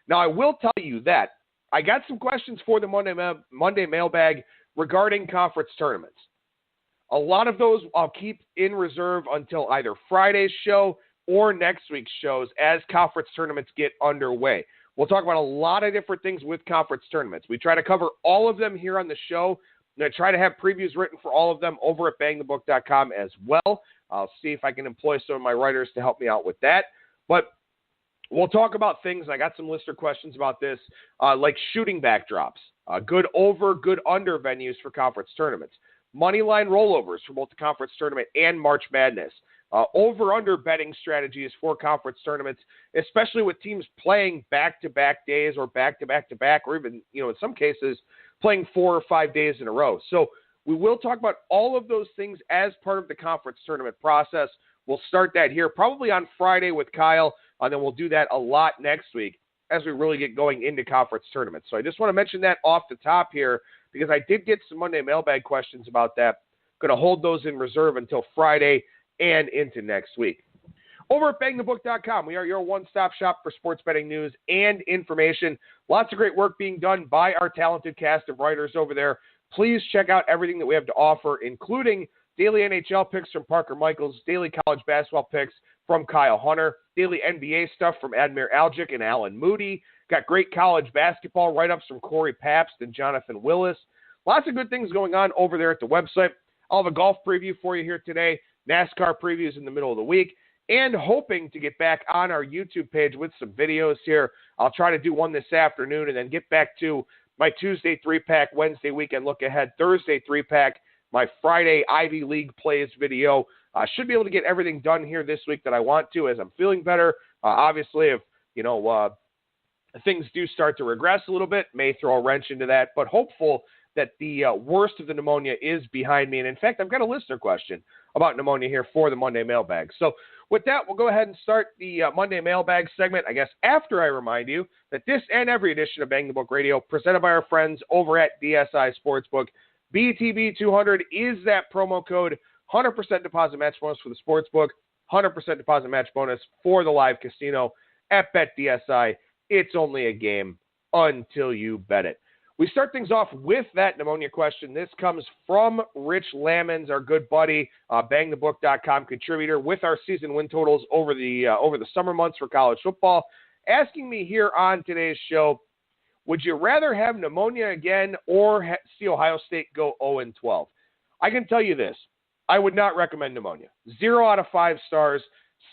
Now, I will tell you that I got some questions for the Monday Mailbag regarding conference tournaments. A lot of those I'll keep in reserve until either Friday's show or next week's shows as conference tournaments get underway. We'll talk about a lot of different things with conference tournaments. We try to cover all of them here on the show. I'm going to try to have previews written for all of them over at BangTheBook.com as well. I'll see if I can employ some of my writers to help me out with that. But we'll talk about things. I got some listener questions about this, like shooting backdrops, good over, good under venues for conference tournaments, money line rollovers for both the conference tournament and March Madness, over-under betting strategies for conference tournaments, especially with teams playing back-to-back days or back-to-back-to-back, or even, in some cases, playing 4 or 5 days in a row. So we will talk about all of those things as part of the conference tournament process. We'll start that here probably on Friday with Kyle, and then we'll do that a lot next week as we really get going into conference tournaments. So I just want to mention that off the top here because I did get some Monday Mailbag questions about that. Going to hold those in reserve until Friday and into next week. Over at BangTheBook.com, we are your one-stop shop for sports betting news and information. Lots of great work being done by our talented cast of writers over there. Please check out everything that we have to offer, including daily NHL picks from Parker Michaels, daily college basketball picks from Kyle Hunter, daily NBA stuff from Admir Algic and Alan Moody. Got great college basketball write-ups from Corey Pabst and Jonathan Willis. Lots of good things going on over there at the website. I'll have a golf preview for you here today, NASCAR previews in the middle of the week, and hoping to get back on our YouTube page with some videos here. I'll try to do one this afternoon and then get back to my Tuesday 3-pack, Wednesday weekend look ahead, Thursday 3-pack, my Friday Ivy League plays video. I should be able to get everything done here this week that I want to as I'm feeling better. Obviously, if, things do start to regress a little bit, may throw a wrench into that, but hopeful that the worst of the pneumonia is behind me. And in fact, I've got a listener question about pneumonia here for the Monday Mailbag. So with that, we'll go ahead and start the Monday Mailbag segment, I guess, after I remind you that this and every edition of Bang the Book Radio, presented by our friends over at DSI Sportsbook, BTB200 is that promo code, 100% deposit match bonus for the Sportsbook, 100% deposit match bonus for the live casino at BetDSI. It's only a game until you bet it. We start things off with that pneumonia question. This comes from Rich Lammons, our good buddy, BangTheBook.com contributor with our season win totals over the summer months for college football, asking me here on today's show, would you rather have pneumonia again or see Ohio State go 0-12? I can tell you this. I would not recommend pneumonia. 0 out of 5 stars.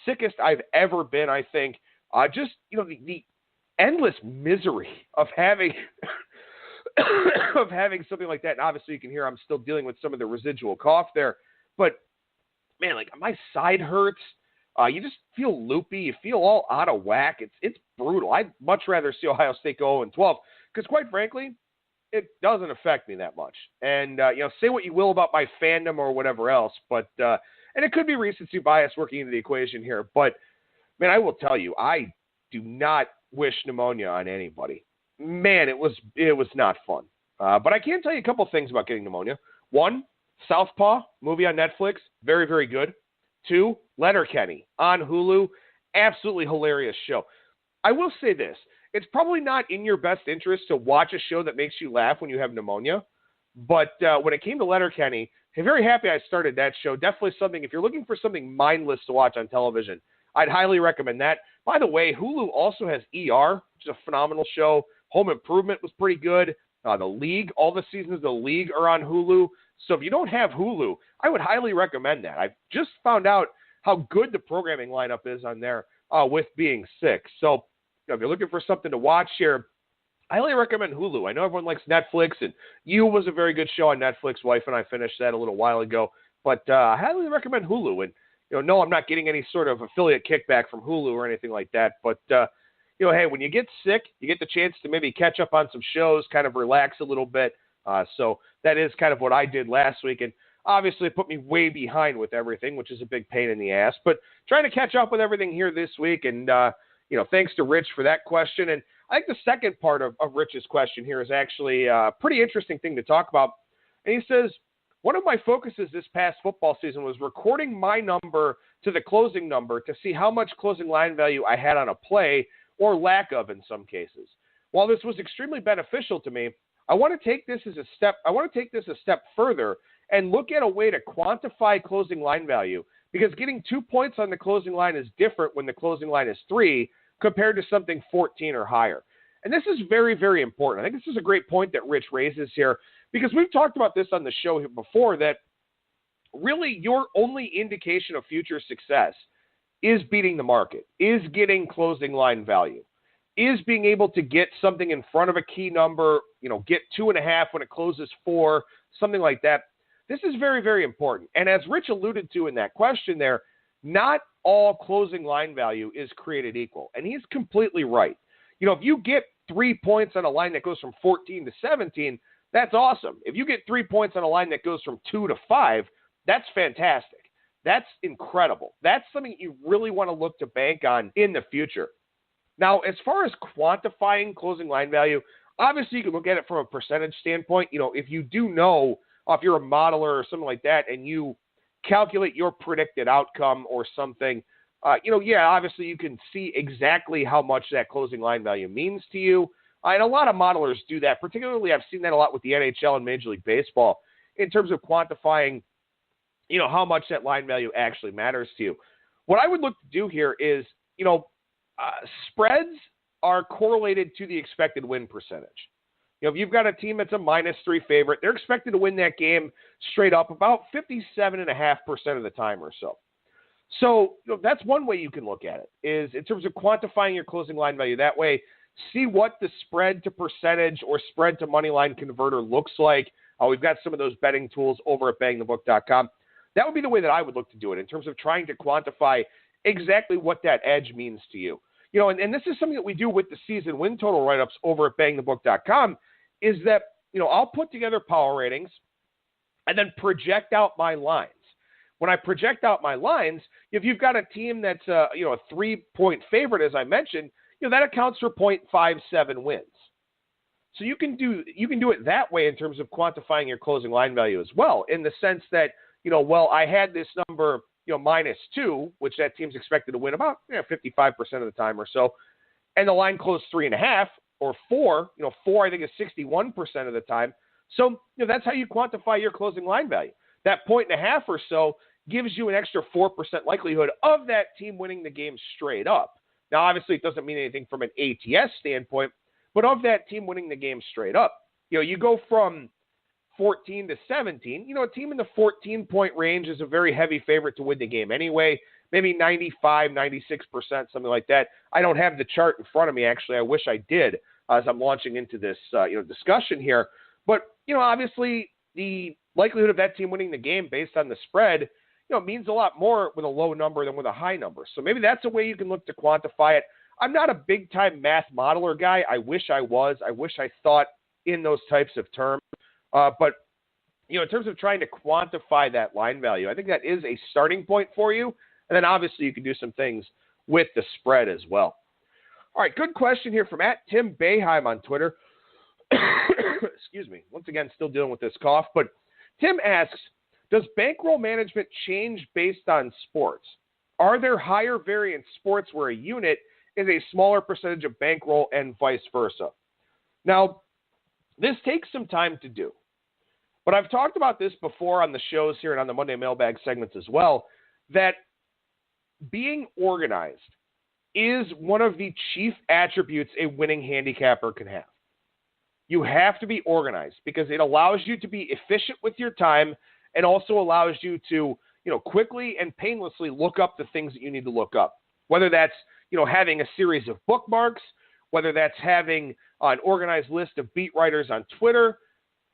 Sickest I've ever been, I think. The endless misery of having of having something like that. And obviously you can hear I'm still dealing with some of the residual cough there. But, man, my side hurts. You just feel loopy. You feel all out of whack. It's brutal. I'd much rather see Ohio State go 0-12 because, quite frankly, it doesn't affect me that much. And, say what you will about my fandom or whatever else, but and it could be recency bias working into the equation here. But, man, I will tell you, I do not wish pneumonia on anybody. Man, it was not fun. But I can tell you a couple things about getting pneumonia. 1, Southpaw, movie on Netflix, very, very good. 2, Letterkenny on Hulu, absolutely hilarious show. I will say this. It's probably not in your best interest to watch a show that makes you laugh when you have pneumonia. But when it came to Letterkenny, I'm very happy I started that show. Definitely something, if you're looking for something mindless to watch on television, I'd highly recommend that. By the way, Hulu also has ER, which is a phenomenal show. Home Improvement was pretty good. The League, all the seasons of The League are on Hulu. So if you don't have Hulu, I would highly recommend that. I've just found out how good the programming lineup is on there with being sick. So if you're looking for something to watch here, I highly recommend Hulu. I know everyone likes Netflix, and You was a very good show on Netflix. Wife and I finished that a little while ago. But I highly recommend Hulu. And, no, I'm not getting any sort of affiliate kickback from Hulu or anything like that. But, hey, when you get sick, you get the chance to maybe catch up on some shows, kind of relax a little bit. So that is kind of what I did last week. And obviously it put me way behind with everything, which is a big pain in the ass. But trying to catch up with everything here this week. And, thanks to Rich for that question. And I think the second part of Rich's question here is actually a pretty interesting thing to talk about. And he says, one of my focuses this past football season was recording my number to the closing number to see how much closing line value I had on a play or lack of in some cases. While this was extremely beneficial to me, I want to take this a step further and look at a way to quantify closing line value, because getting 2 points on the closing line is different when the closing line is 3 compared to something 14 or higher. And this is very, very important. I think this is a great point that Rich raises here, because we've talked about this on the show here before, that really your only indication of future success is beating the market, is getting closing line value, is being able to get something in front of a key number, get 2.5 when it closes 4, something like that. This is very, very important. And as Rich alluded to in that question there, not all closing line value is created equal. And he's completely right. If you get 3 points on a line that goes from 14 to 17, that's awesome. If you get 3 points on a line that goes from 2 to 5, that's fantastic. That's incredible. That's something you really want to look to bank on in the future. Now, as far as quantifying closing line value, obviously you can look at it from a percentage standpoint. If you do know, if you're a modeler or something like that, and you calculate your predicted outcome or something, obviously you can see exactly how much that closing line value means to you. And a lot of modelers do that. Particularly, I've seen that a lot with the NHL and Major League Baseball in terms of quantifying, how much that line value actually matters to you. What I would look to do here is, spreads are correlated to the expected win percentage. If you've got a team that's a -3 favorite, they're expected to win that game straight up about 57.5% of the time or so. So that's one way you can look at it, is in terms of quantifying your closing line value that way. See what the spread to percentage or spread to money line converter looks like. We've got some of those betting tools over at BangTheBook.com. That would be the way that I would look to do it in terms of trying to quantify exactly what that edge means to you. And this is something that we do with the season win total write-ups over at BangTheBook.com, is that, I'll put together power ratings and then project out my lines. When I project out my lines, if you've got a team that's a 3-point favorite, as I mentioned, that accounts for 0.57 wins. So you can do it that way in terms of quantifying your closing line value as well, in the sense that, I had this number, -2, which that team's expected to win about 55% of the time or so, and the line closed 3.5 or 4. 4 I think is 61% of the time. So that's how you quantify your closing line value. That 1.5 or so gives you an extra 4% likelihood of that team winning the game straight up. Now, obviously, it doesn't mean anything from an ATS standpoint, but of that team winning the game straight up. You go from 14 to 17. A team in the 14-point range is a very heavy favorite to win the game anyway, maybe 95, 96%, something like that. I don't have the chart in front of me, actually. I wish I did as I'm launching into this discussion here. But, obviously, the likelihood of that team winning the game based on the spread, means a lot more with a low number than with a high number. So maybe that's a way you can look to quantify it. I'm not a big-time math modeler guy. I wish I was. I wish I thought in those types of terms. But, in terms of trying to quantify that line value, I think that is a starting point for you. And then obviously you can do some things with the spread as well. All right, good question here from @Tim Boeheim on Twitter. Excuse me. Once again, still dealing with this cough. But Tim asks, does bankroll management change based on sports? Are there higher variance sports where a unit is a smaller percentage of bankroll and vice versa? Now, this takes some time to do. But I've talked about this before on the shows here and on the Monday Mailbag segments as well, that being organized is one of the chief attributes a winning handicapper can have. You have to be organized because it allows you to be efficient with your time and also allows you to, quickly and painlessly look up the things that you need to look up. Whether that's, having a series of bookmarks, whether that's having an organized list of beat writers on Twitter,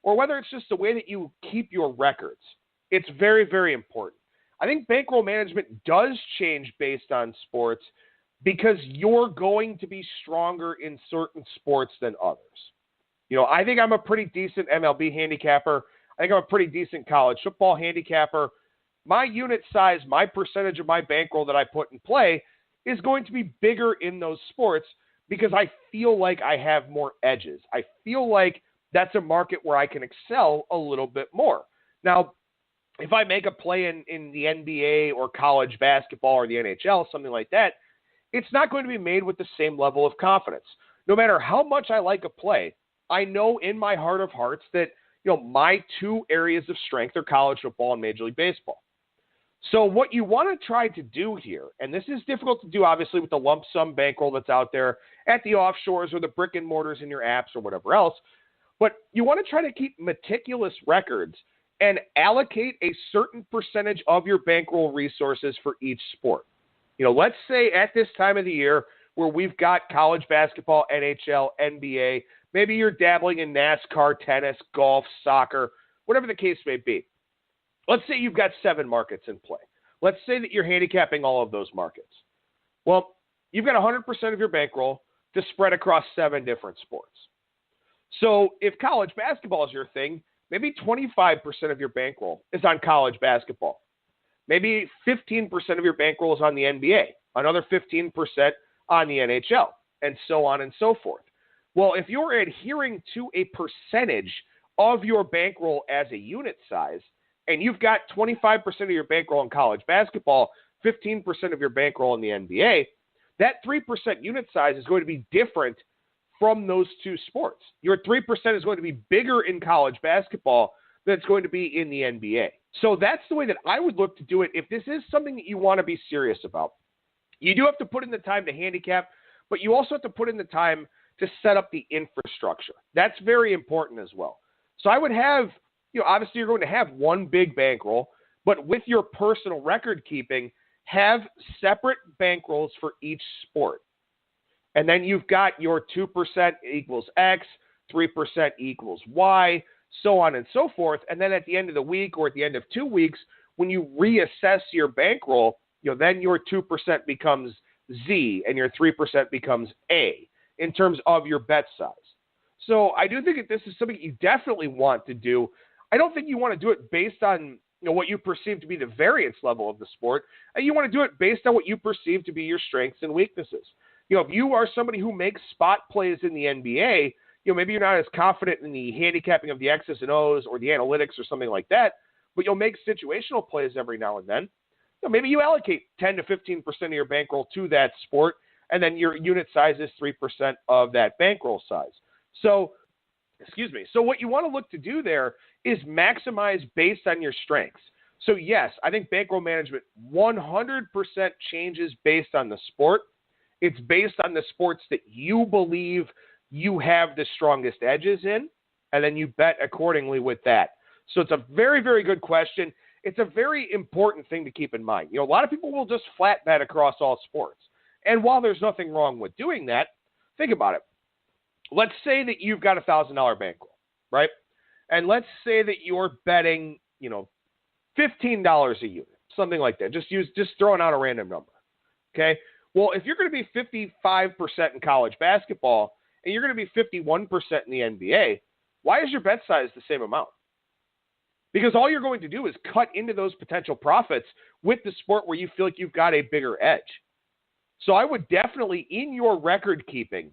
or whether it's just the way that you keep your records. It's very, very important. I think bankroll management does change based on sports because you're going to be stronger in certain sports than others. I think I'm a pretty decent MLB handicapper. I think I'm a pretty decent college football handicapper. My unit size, my percentage of my bankroll that I put in play is going to be bigger in those sports because I feel like I have more edges. I feel like that's a market where I can excel a little bit more. Now, if I make a play in the NBA or college basketball or the NHL, something like that, it's not going to be made with the same level of confidence. No matter how much I like a play, I know in my heart of hearts that, my two areas of strength are college football and Major League Baseball. So what you want to try to do here, and this is difficult to do obviously with the lump sum bankroll that's out there at the offshores or the brick and mortars in your apps or whatever else, but you want to try to keep meticulous records and allocate a certain percentage of your bankroll resources for each sport. Let's say at this time of the year where we've got college basketball, NHL, NBA, maybe you're dabbling in NASCAR, tennis, golf, soccer, whatever the case may be. Let's say you've got 7 markets in play. Let's say that you're handicapping all of those markets. Well, you've got 100% of your bankroll to spread across 7 different sports. So if college basketball is your thing, maybe 25% of your bankroll is on college basketball. Maybe 15% of your bankroll is on the NBA, another 15% on the NHL, and so on and so forth. Well, if you're adhering to a percentage of your bankroll as a unit size, and you've got 25% of your bankroll in college basketball, 15% of your bankroll in the NBA, that 3% unit size is going to be different from those two sports. Your 3% is going to be bigger in college basketball than it's going to be in the NBA. So that's the way that I would look to do it if this is something that you want to be serious about. You do have to put in the time to handicap, but you also have to put in the time to set up the infrastructure. That's very important as well. So I would have, obviously you're going to have one big bankroll, but with your personal record keeping, have separate bankrolls for each sport. And then you've got your 2% equals X, 3% equals Y, so on and so forth. And then at the end of the week or at the end of 2 weeks, when you reassess your bankroll, then your 2% becomes Z and your 3% becomes A in terms of your bet size. So I do think that this is something you definitely want to do. I don't think you want to do it based on what you perceive to be the variance level of the sport. And you want to do it based on what you perceive to be your strengths and weaknesses. If you are somebody who makes spot plays in the NBA, maybe you're not as confident in the handicapping of the X's and O's or the analytics or something like that, but you'll make situational plays every now and then. Maybe you allocate 10 to 15% of your bankroll to that sport, and then your unit size is 3% of that bankroll size. So what you want to look to do there is maximize based on your strengths. So yes, I think bankroll management 100% changes based on the sport. It's based on the sports that you believe you have the strongest edges in, and then you bet accordingly with that. So it's a very, very good question. It's a very important thing to keep in mind. A lot of people will just flat bet across all sports. And while there's nothing wrong with doing that, think about it. Let's say that you've got a $1,000 bankroll, right? And let's say that you're betting, $15 a unit, something like that. Just throwing out a random number, okay? Well, if you're going to be 55% in college basketball and you're going to be 51% in the NBA, why is your bet size the same amount? Because all you're going to do is cut into those potential profits with the sport where you feel like you've got a bigger edge. So I would definitely, in your record keeping,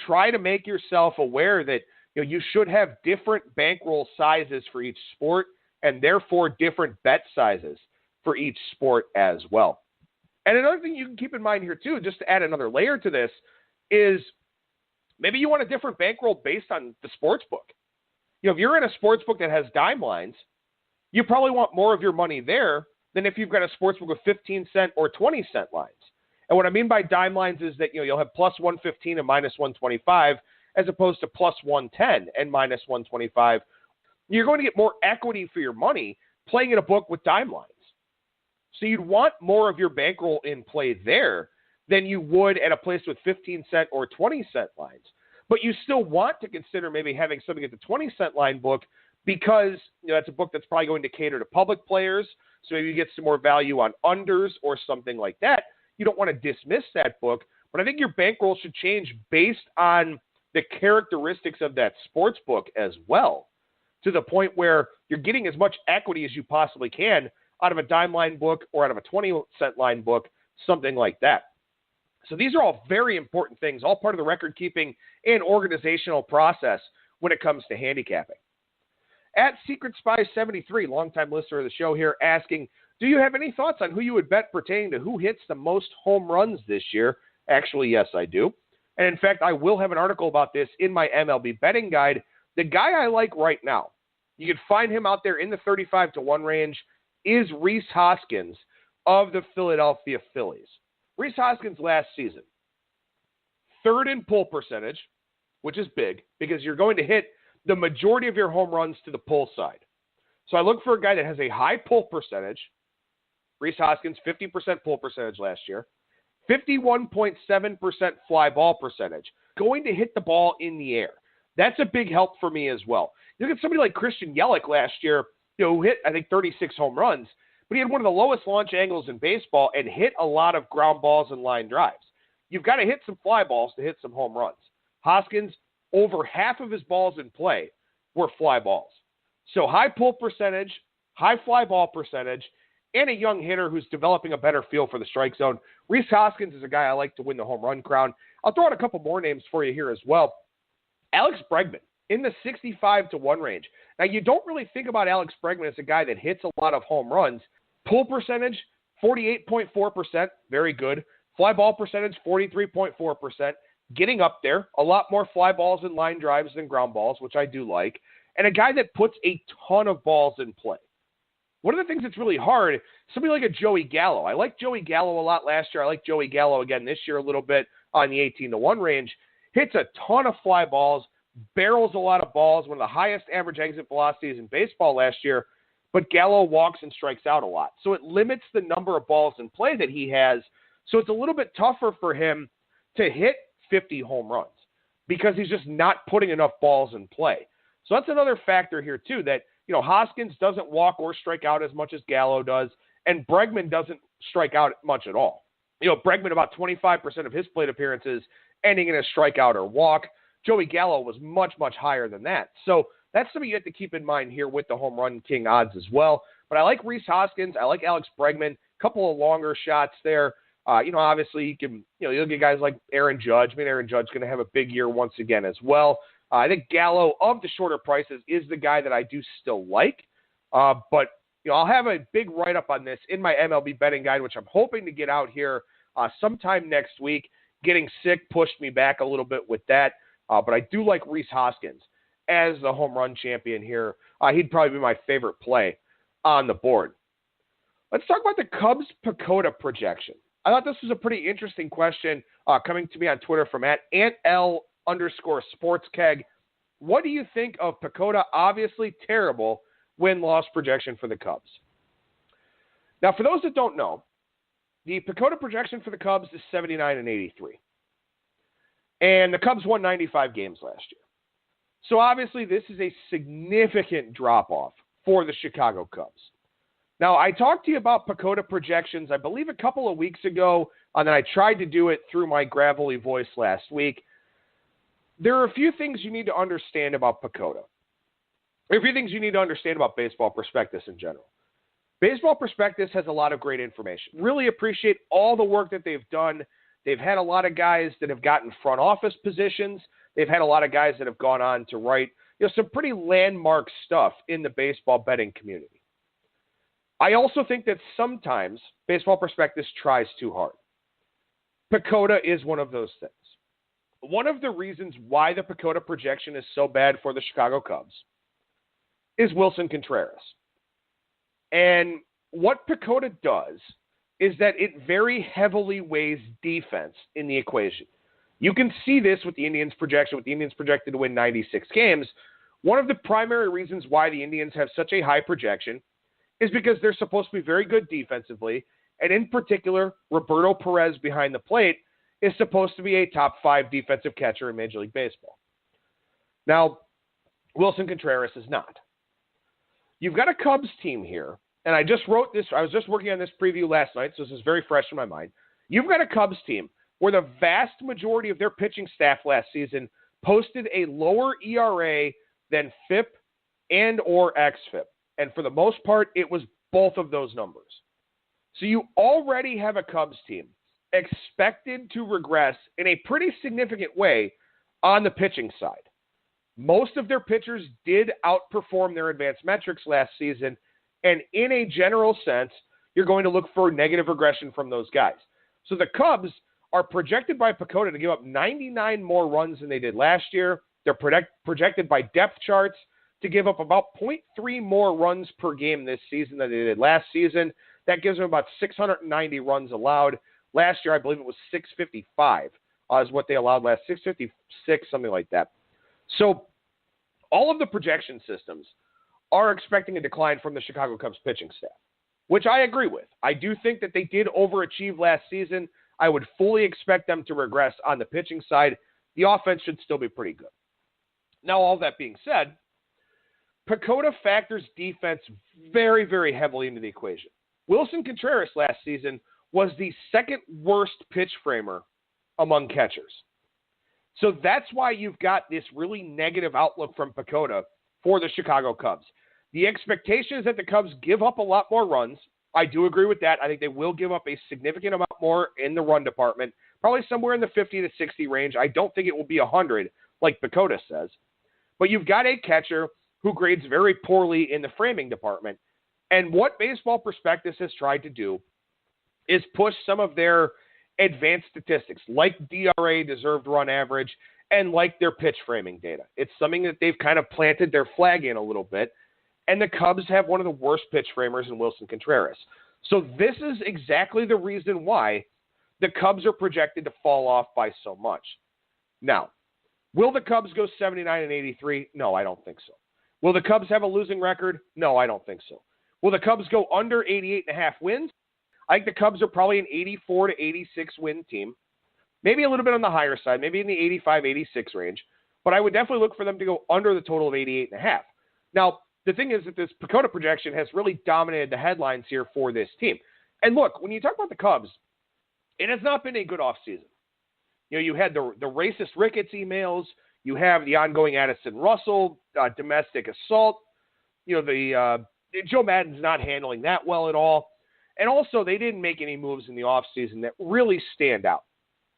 try to make yourself aware that you should have different bankroll sizes for each sport and therefore different bet sizes for each sport as well. And another thing you can keep in mind here too, just to add another layer to this, is maybe you want a different bankroll based on the sports book. If you're in a sports book that has dime lines, you probably want more of your money there than if you've got a sports book with 15-cent or 20-cent lines. And what I mean by dime lines is that you'll have plus 115 and minus 125 as opposed to plus 110 and minus 125. You're going to get more equity for your money playing in a book with dime lines. So you'd want more of your bankroll in play there than you would at a place with 15-cent or 20-cent lines. But you still want to consider maybe having something at the 20-cent line book because that's a book that's probably going to cater to public players. So maybe you get some more value on unders or something like that. You don't want to dismiss that book, but I think your bankroll should change based on the characteristics of that sports book as well, to the point where you're getting as much equity as you possibly can out of a dime line book or out of a 20-cent line book, something like that. So these are all very important things, all part of the record-keeping and organizational process when it comes to handicapping. At Secret Spy 73, longtime listener of the show here, asking, do you have any thoughts on who you would bet pertaining to who hits the most home runs this year? Actually, yes, I do. And in fact, I will have an article about this in my MLB betting guide. The guy I like right now, you can find him out there in the 35-1 range, is Rhys Hoskins of the Philadelphia Phillies. Rhys Hoskins last season, third in pull percentage, which is big because you're going to hit the majority of your home runs to the pull side. So I look for a guy that has a high pull percentage. Rhys Hoskins, 50% pull percentage last year. 51.7% fly ball percentage. Going to hit the ball in the air. That's a big help for me as well. You look at somebody like Christian Yelich last year, who hit, I think, 36 home runs, but he had one of the lowest launch angles in baseball and hit a lot of ground balls and line drives. You've got to hit some fly balls to hit some home runs. Hoskins, over half of his balls in play were fly balls. So high pull percentage, high fly ball percentage, and a young hitter who's developing a better feel for the strike zone. Rhys Hoskins is a guy I like to win the home run crown. I'll throw out a couple more names for you here as well. Alex Bregman in the 65-1 range. Now, you don't really think about Alex Bregman as a guy that hits a lot of home runs. Pull percentage, 48.4%, very good. Fly ball percentage, 43.4%. Getting up there, a lot more fly balls and line drives than ground balls, which I do like. And a guy that puts a ton of balls in play. One of the things that's really hard, somebody like a Joey Gallo. I liked Joey Gallo a lot last year. I like Joey Gallo again this year a little bit on the 18-1 range. Hits a ton of fly balls, barrels a lot of balls, one of the highest average exit velocities in baseball last year, but Gallo walks and strikes out a lot. So it limits the number of balls in play that he has. So it's a little bit tougher for him to hit 50 home runs because he's just not putting enough balls in play. So that's another factor here too, that, Hoskins doesn't walk or strike out as much as Gallo does, and Bregman doesn't strike out much at all. Bregman, about 25% of his plate appearances ending in a strikeout or walk. Joey Gallo was much, much higher than that. So that's something you have to keep in mind here with the home run king odds as well. But I like Rhys Hoskins. I like Alex Bregman. A couple of longer shots there. Obviously you can, you'll get guys like Aaron Judge. Aaron Judge is going to have a big year once again as well. I think Gallo, of the shorter prices, is the guy that I do still like. But I'll have a big write-up on this in my MLB betting guide, which I'm hoping to get out here sometime next week. Getting sick pushed me back a little bit with that. But I do like Rhys Hoskins as the home run champion here. He'd probably be my favorite play on the board. Let's talk about the Cubs PECOTA projection. I thought this was a pretty interesting question coming to me on Twitter from @AntL_SportsKeg. What do you think of PECOTA? Obviously terrible win-loss projection for the Cubs. Now, for those that don't know, the PECOTA projection for the Cubs is 79-83. And the Cubs won 95 games last year. So obviously this is a significant drop-off for the Chicago Cubs. Now, I talked to you about PECOTA projections, I believe a couple of weeks ago, and then I tried to do it through my gravelly voice last week. There are a few things you need to understand about PECOTA. There are a few things you need to understand about Baseball Prospectus in general. Baseball Prospectus has a lot of great information. Really appreciate all the work that they've done. They've had a lot of guys that have gotten front office positions. They've had a lot of guys that have gone on to write some pretty landmark stuff in the baseball betting community. I also think that sometimes Baseball Prospectus tries too hard. PECOTA is one of those things. One of the reasons why the PECOTA projection is so bad for the Chicago Cubs is Wilson Contreras. And what PECOTA does is that it very heavily weighs defense in the equation. You can see this with the Indians' projection, with the Indians projected to win 96 games. One of the primary reasons why the Indians have such a high projection is because they're supposed to be very good defensively, and in particular, Roberto Perez behind the plate is supposed to be a top 5 defensive catcher in Major League Baseball. Now, Wilson Contreras is not. You've got a Cubs team here, and I just wrote this. I was just working on this preview last night, so this is very fresh in my mind. You've got a Cubs team where the vast majority of their pitching staff last season posted a lower ERA than FIP and or xFIP. And for the most part, it was both of those numbers. So you already have a Cubs team expected to regress in a pretty significant way on the pitching side. Most of their pitchers did outperform their advanced metrics last season, and in a general sense, you're going to look for negative regression from those guys. So the Cubs are projected by PECOTA to give up 99 more runs than they did last year. They're projected by depth charts to give up about 0.3 more runs per game this season than they did last season. That gives them about 690 runs allowed. Last year, I believe it was 655 is what they allowed last, 656, something like that. So all of the projection systems are expecting a decline from the Chicago Cubs pitching staff, which I agree with. I do think that they did overachieve last season. I would fully expect them to regress on the pitching side. The offense should still be pretty good. Now, all that being said, PECOTA factors defense very, very heavily into the equation. Wilson Contreras last season was the second worst pitch framer among catchers. So that's why you've got this really negative outlook from PECOTA for the Chicago Cubs. The expectation is that the Cubs give up a lot more runs. I do agree with that. I think they will give up a significant amount more in the run department, probably somewhere in the 50 to 60 range. I don't think it will be 100 like PECOTA says. But you've got a catcher who grades very poorly in the framing department. And what Baseball Prospectus has tried to do is push some of their advanced statistics, like DRA, deserved run average, and like their pitch framing data. It's something that they've kind of planted their flag in a little bit. And the Cubs have one of the worst pitch framers in Wilson Contreras. So this is exactly the reason why the Cubs are projected to fall off by so much. Now, will the Cubs go 79-83? No, I don't think so. Will the Cubs have a losing record? No, I don't think so. Will the Cubs go under 88.5 wins? I think the Cubs are probably an 84 to 86 win team. Maybe a little bit on the higher side, maybe in the 85, 86 range. But I would definitely look for them to go under the total of 88.5. Now, the thing is that this PECOTA projection has really dominated the headlines here for this team. And look, when you talk about the Cubs, it has not been a good offseason. You know, you had the racist Ricketts emails. You have the ongoing Addison Russell domestic assault. You know, Joe Maddon's not handling that well at all. And also, they didn't make any moves in the offseason that really stand out.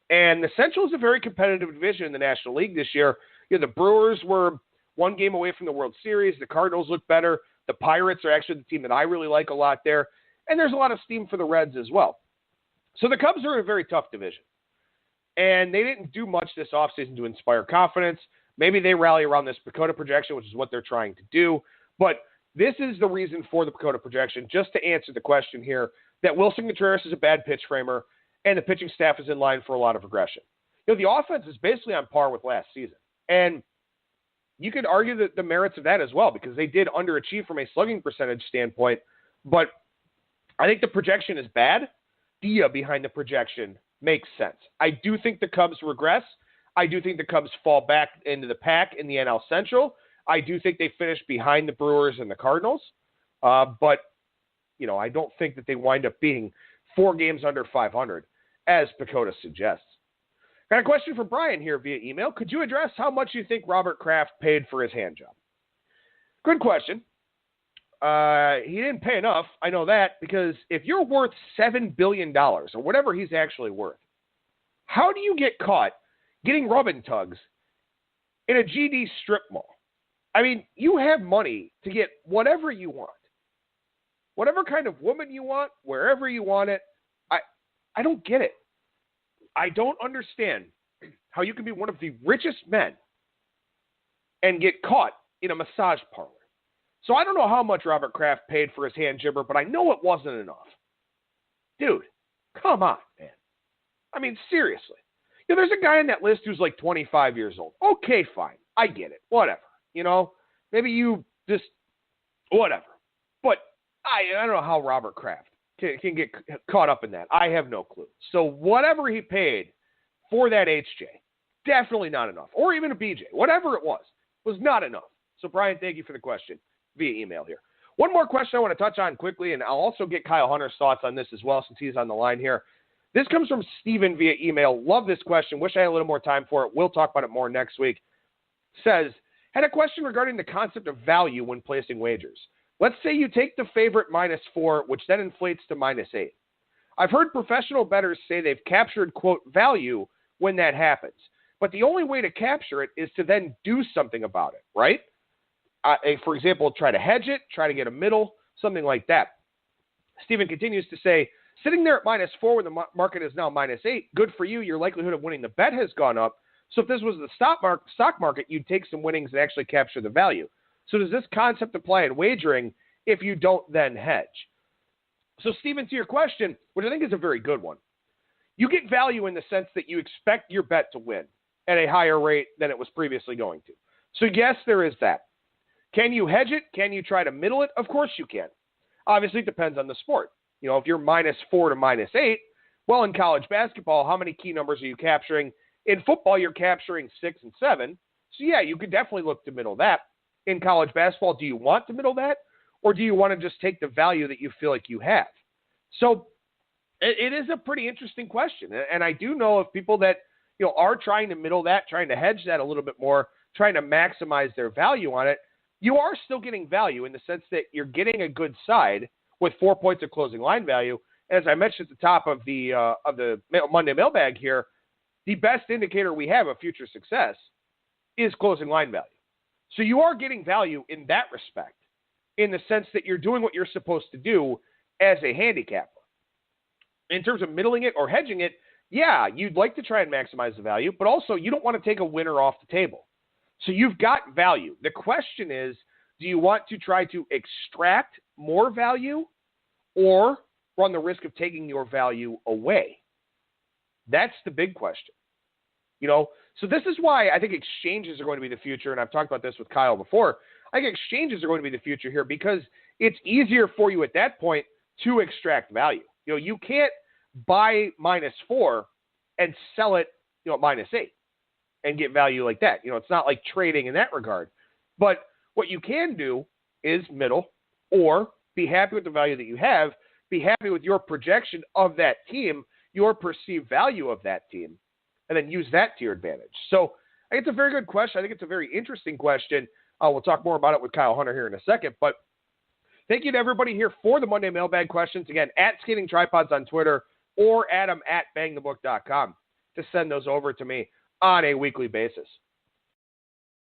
And the Central is a very competitive division in the National League this year. You know, the Brewers were one game away from the World Series. The Cardinals look better. The Pirates are actually the team that I really like a lot there. And there's a lot of steam for the Reds as well. So the Cubs are in a very tough division. And they didn't do much this offseason to inspire confidence. Maybe they rally around this PECOTA projection, which is what they're trying to do. But this is the reason for the PECOTA projection, just to answer the question here, that Wilson Contreras is a bad pitch framer and the pitching staff is in line for a lot of regression. You know, the offense is basically on par with last season. And you could argue that the merits of that as well, because they did underachieve from a slugging percentage standpoint. But I think the projection is bad. The idea behind the projection makes sense. I do think the Cubs regress. I do think the Cubs fall back into the pack in the NL Central. I do think they finish behind the Brewers and the Cardinals. But, you know, I don't think that they wind up being 4 games under 500, as PECOTA suggests. Got a question from Brian here via email. Could you address how much you think Robert Kraft paid for his hand job? Good question. He didn't pay enough. I know that, because if you're worth $7 billion or whatever he's actually worth, how do you get caught getting rub and tugs in a GD strip mall? I mean, you have money to get whatever you want. Whatever kind of woman you want, wherever you want it. I don't get it. I don't understand how you can be one of the richest men and get caught in a massage parlor. So I don't know how much Robert Kraft paid for his hand jibber, but I know it wasn't enough. Dude, come on, man. I mean, seriously. You know, there's a guy on that list who's like 25 years old. Okay, fine. I get it. Whatever. You know, maybe you just, whatever. But I don't know how Robert Kraft can get caught up in that. I have no clue. So whatever he paid for that HJ, definitely not enough. Or even a BJ, whatever it was not enough. So Brian, thank you for the question via email here. One more question I want to touch on quickly, and I'll also get Kyle Hunter's thoughts on this as well since he's on the line here. This comes from Steven via email. Love this question. Wish I had a little more time for it. We'll talk about it more next week. Says, had a question regarding the concept of value when placing wagers. Let's say you take the favorite -4, which then inflates to -8. I've heard professional bettors say they've captured, quote, value when that happens. But the only way to capture it is to then do something about it, right? For example, try to hedge it, try to get a middle, something like that. Stephen continues to say, Sitting there at -4 when the market is now -8, good for you. Your likelihood of winning the bet has gone up. So if this was the stock market, you'd take some winnings and actually capture the value. So does this concept apply in wagering if you don't then hedge? So, Stephen, to your question, which I think is a very good one, you get value in the sense that you expect your bet to win at a higher rate than it was previously going to. So, yes, there is that. Can you hedge it? Can you try to middle it? Of course you can. Obviously, it depends on the sport. If you're -4 to -8, well, in college basketball, how many key numbers are you capturing? In football, you're capturing 6 and 7. So, yeah, you could definitely look to middle that. In college basketball, do you want to middle that? Or do you want to just take the value that you feel like you have? So it is a pretty interesting question. And I do know of people that, are trying to middle that, trying to hedge that a little bit more, trying to maximize their value on it. You are still getting value in the sense that you're getting a good side with 4 points of closing line value. As I mentioned at the top of the Monday Mailbag here, the best indicator we have of future success is closing line value. So you are getting value in that respect, in the sense that you're doing what you're supposed to do as a handicapper. In terms of middling it or hedging it, yeah, you'd like to try and maximize the value, but also you don't want to take a winner off the table. So you've got value. The question is, do you want to try to extract more value or run the risk of taking your value away? That's the big question. So this is why I think exchanges are going to be the future, and I've talked about this with Kyle before. I think exchanges are going to be the future here because it's easier for you at that point to extract value. You can't buy -4 and sell it, at -8 and get value like that. It's not like trading in that regard. But what you can do is middle or be happy with the value that you have, be happy with your projection of that team, your perceived value of that team, and then use that to your advantage. So I think it's a very good question. I think it's a very interesting question. We'll talk more about it with Kyle Hunter here in a second. But thank you to everybody here for the Monday Mailbag questions. Again, at Skating Tripods on Twitter or Adam at BangTheBook.com to send those over to me on a weekly basis.